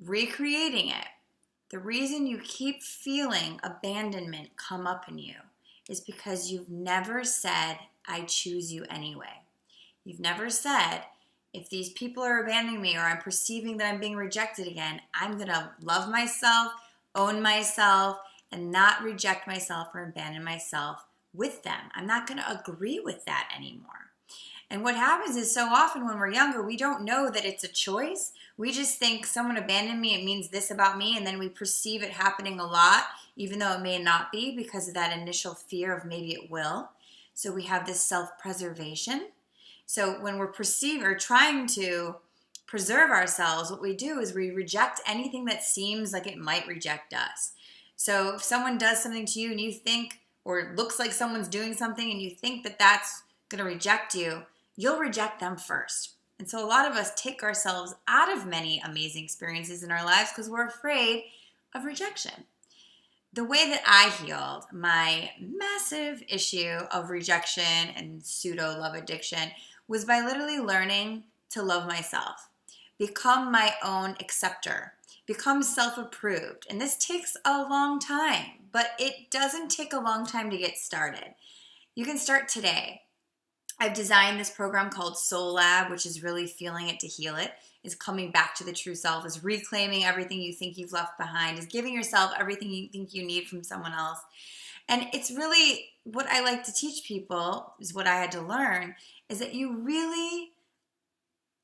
recreating it, the reason you keep feeling abandonment come up in you is because you've never said, I choose you anyway. You've never said, if these people are abandoning me or I'm perceiving that I'm being rejected again, I'm going to love myself, own myself, and not reject myself or abandon myself with them. I'm not going to agree with that anymore. And what happens is so often when we're younger, we don't know that it's a choice. We just think someone abandoned me, it means this about me, and then we perceive it happening a lot, even though it may not be because of that initial fear of maybe it will. So we have this self-preservation. So when we're trying to preserve ourselves, what we do is we reject anything that seems like it might reject us. So if someone does something to you and you think, or it looks like someone's doing something and you think that that's going to reject you, you'll reject them first. And so a lot of us take ourselves out of many amazing experiences in our lives because we're afraid of rejection. The way that I healed my massive issue of rejection and pseudo-love addiction was by literally learning to love myself, become my own acceptor, become self-approved. And this takes a long time. but it doesn't take a long time to get started. You can start today. I've designed this program called Soul Lab, which is really feeling it to heal it, is coming back to the true self, is reclaiming everything you think you've left behind, is giving yourself everything you think you need from someone else. And it's really what I like to teach people, is what I had to learn, is that you really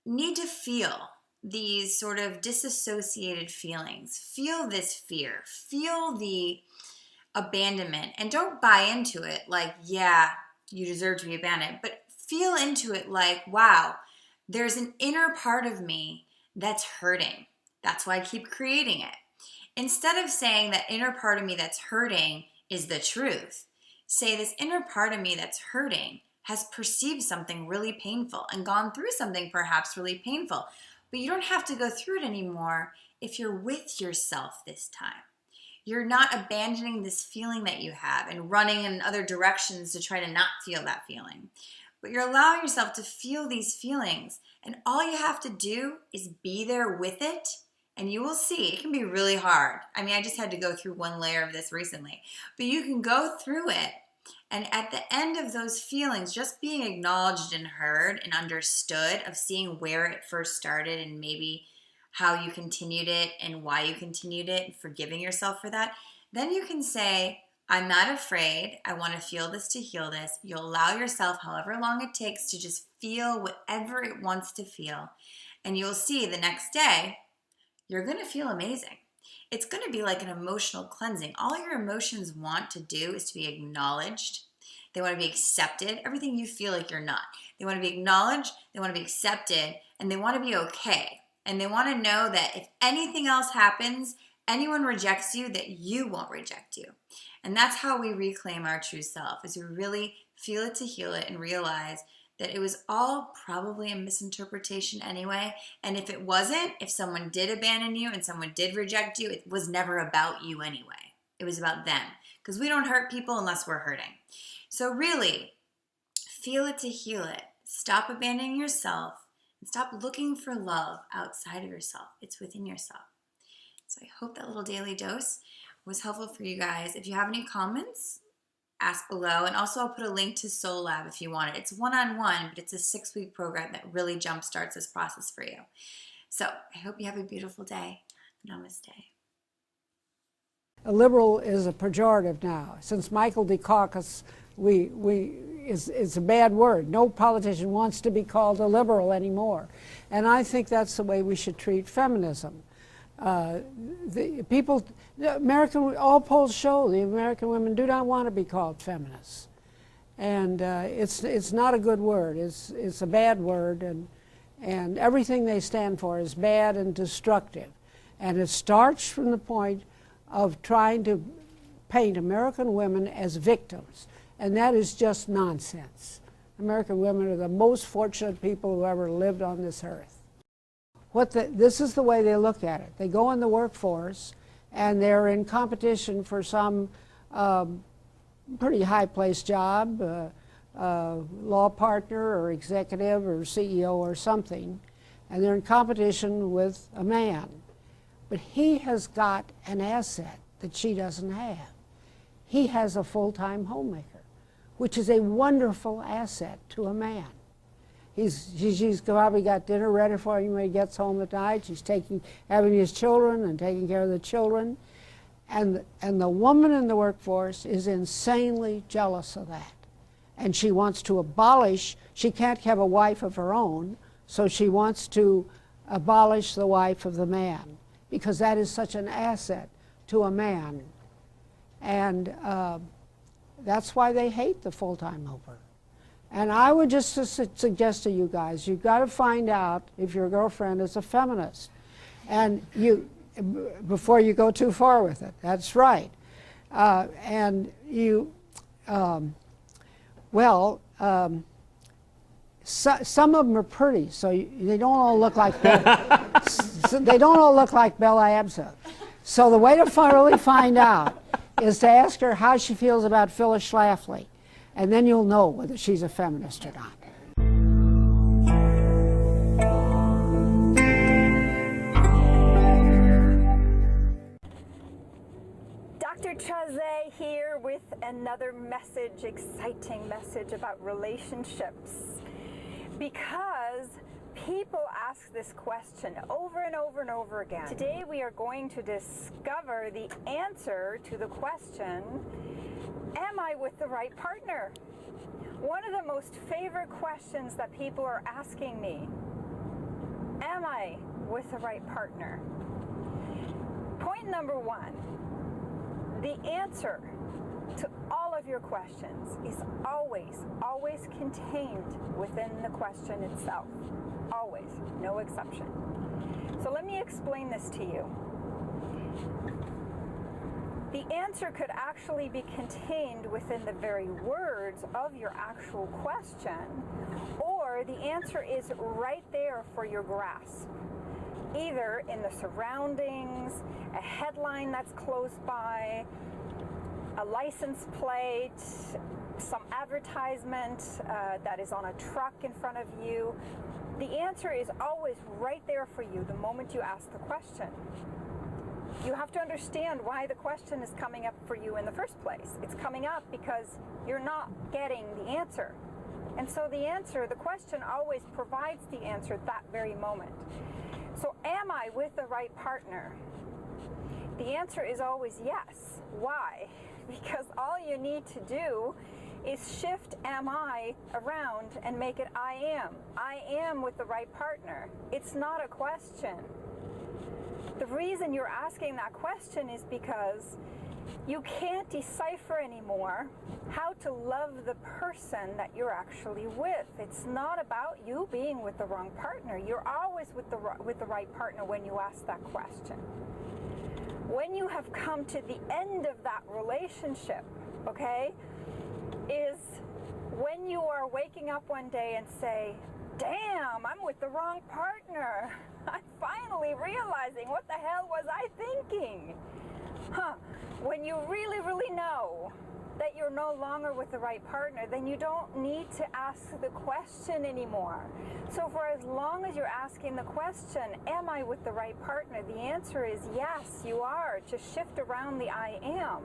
need to feel these sort of disassociated feelings. Feel this fear. Feel the abandonment. And don't buy into it like, yeah, you deserve to be abandoned. But feel into it like, wow, there's an inner part of me that's hurting. That's why I keep creating it. Instead of saying that inner part of me that's hurting is the truth, say this inner part of me that's hurting has perceived something really painful and gone through something perhaps really painful. But you don't have to go through it anymore if you're with yourself this time. You're not abandoning this feeling that you have and running in other directions to try to not feel that feeling. But you're allowing yourself to feel these feelings, and all you have to do is be there with it, and you will see. It can be really hard. I mean, I just had to go through one layer of this recently. But you can go through it, and at the end of those feelings, just being acknowledged and heard and understood, of seeing where it first started and maybe how you continued it and why you continued it, and forgiving yourself for that, then you can say, I'm not afraid. I want to feel this to heal this. You'll allow yourself however long it takes to just feel whatever it wants to feel. And you'll see the next day, you're going to feel amazing. It's going to be like an emotional cleansing. All your emotions want to do is to be acknowledged. They want to be accepted. Everything you feel like you're not. They want to be acknowledged. They want to be accepted. And they want to be okay. And they want to know that if anything else happens, anyone rejects you, that you won't reject you. And that's how we reclaim our true self, is we really feel it to heal it and realize that it was all probably a misinterpretation anyway. And if it wasn't, if someone did abandon you and someone did reject you, it was never about you anyway. It was about them. Because we don't hurt people unless we're hurting. So really, feel it to heal it. Stop abandoning yourself and stop looking for love outside of yourself. It's within yourself. So I hope that little daily dose was helpful for you guys. If you have any comments, ask below. And also I'll put a link to Soul Lab if you want it. It's one-on-one, but it's a 6-week program that really jumpstarts this process for you. So I hope you have a beautiful day. Namaste. A liberal is a pejorative now. Since Michael Dukakis, it's a bad word. No politician wants to be called a liberal anymore. And I think that's the way we should treat feminism. All polls show the American women do not want to be called feminists, and it's not a good word. It's a bad word, and everything they stand for is bad and destructive, and it starts from the point of trying to paint American women as victims, and that is just nonsense. American women are the most fortunate people who ever lived on this earth. This is the way they look at it. They go in the workforce and they're in competition for some pretty high-placed job, law partner or executive or CEO or something, and they're in competition with a man. But he has got an asset that she doesn't have. He has a full-time homemaker, which is a wonderful asset to a man. She's probably got dinner ready for him when he gets home at night. She's having his children and taking care of the children. And the woman in the workforce is insanely jealous of that. And she wants to abolish, she can't have a wife of her own, so she wants to abolish the wife of the man, because that is such an asset to a man. And that's why they hate the full-time homer. And I would just suggest to you guys, you've got to find out if your girlfriend is a feminist. And before you go too far with it, that's right. Some of them are pretty, so they don't all look like they don't all look like Bella Abzug. So the way to really find out is to ask her how she feels about Phyllis Schlafly. And then you'll know whether she's a feminist or not. Dr. Chazé here with another message, exciting message about relationships. Because people ask this question over and over and over again. Today we are going to discover the answer to the question, am I with the right partner? One of the most favorite questions that people are asking me, am I with the right partner? Point number one, the answer to all of your questions is always contained within the question itself. Always, no exception. So let me explain this to you. The answer could actually be contained within the very words of your actual question, or the answer is right there for your grasp. Either in the surroundings, a headline that's close by, a license plate, some advertisement that is on a truck in front of you. The answer is always right there for you the moment you ask the question. You have to understand why the question is coming up for you in the first place. It's coming up because you're not getting the answer. And so the question always provides the answer at that very moment. So am I with the right partner? The answer is always yes. Why? Because all you need to do is shift am I around and make it I am. I am with the right partner. It's not a question. The reason you're asking that question is because you can't decipher anymore how to love the person that you're actually with. It's not about you being with the wrong partner. You're always with the right partner when you ask that question. When you have come to the end of that relationship, okay, is when you are waking up one day and say, damn, I'm with the wrong partner. I'm finally realizing what the hell was I thinking? When you really know that you're no longer with the right partner, then you don't need to ask the question anymore. So for as long as you're asking the question, am I with the right partner? The answer is yes, you are. Just shift around the I am.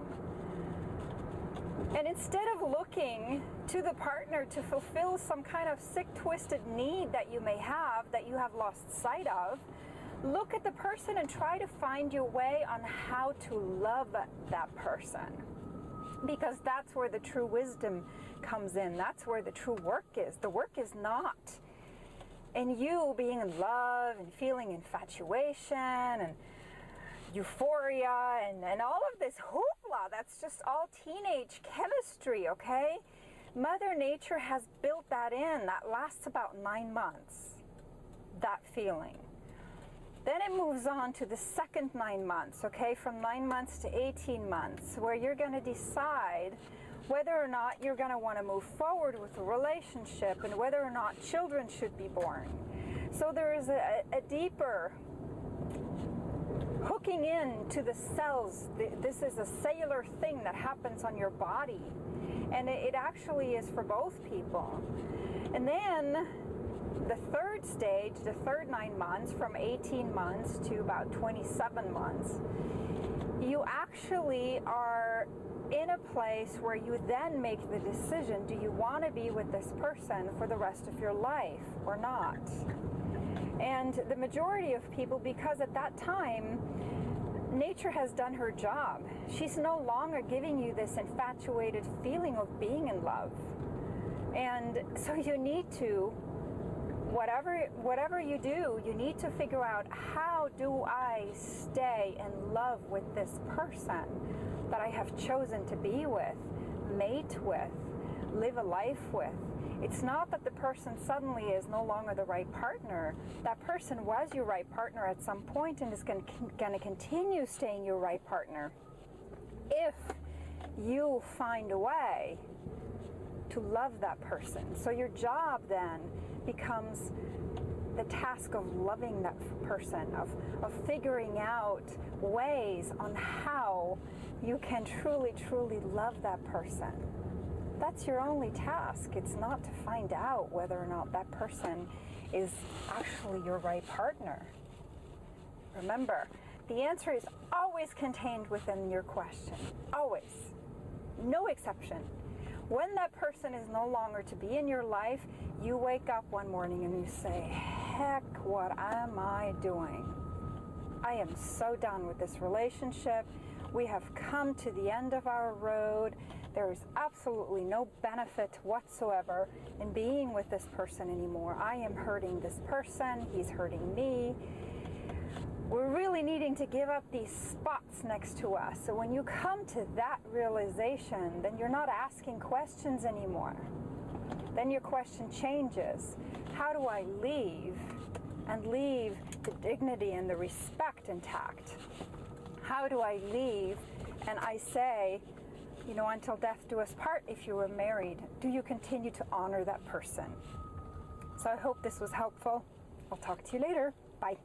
And instead of looking to the partner to fulfill some kind of sick, twisted need that you may have, that you have lost sight of, look at the person and try to find your way on how to love that person. Because that's where the true wisdom comes in. That's where the true work is. The work is not in you being in love and feeling infatuation and euphoria and all of this hoopla. That's just all teenage chemistry, okay? Mother Nature has built that in. That lasts about 9 months, that feeling. Then it moves on to the second 9 months, okay, from 9 months to 18 months, where you're going to decide whether or not you're going to want to move forward with a relationship and whether or not children should be born. So there is a deeper hooking in to the cells. This is a cellular thing that happens on your body, and it actually is for both people. And then the third stage, the third 9 months, from 18 months to about 27 months, you actually are in a place where you then make the decision, do you want to be with this person for the rest of your life or not? And the majority of people, because at that time, nature has done her job. She's no longer giving you this infatuated feeling of being in love. And so you need to, whatever you do, you need to figure out, how do I stay in love with this person that I have chosen to be with, mate with, live a life with? It's not that the person suddenly is no longer the right partner. That person was your right partner at some point and is going to continue staying your right partner if you find a way to love that person. So your job then becomes the task of loving that person, of figuring out ways on how you can truly love that person. That's your only task. It's not to find out whether or not that person is actually your right partner. Remember, The answer is always contained within your question. Always. No exception. When that person is no longer to be in your life, you wake up one morning and you say, heck, what am I doing? I am so done with this relationship. We have come to the end of our road. There is absolutely no benefit whatsoever in being with this person anymore. I am hurting this person. He's hurting me. We're really needing to give up these spots next to us. So when you come to that realization, then you're not asking questions anymore. Then your question changes. How do I leave and leave the dignity and the respect intact? How do I leave and I say, you know, until death do us part, if you were married, do you continue to honor that person? So I hope this was helpful. I'll talk to you later. Bye.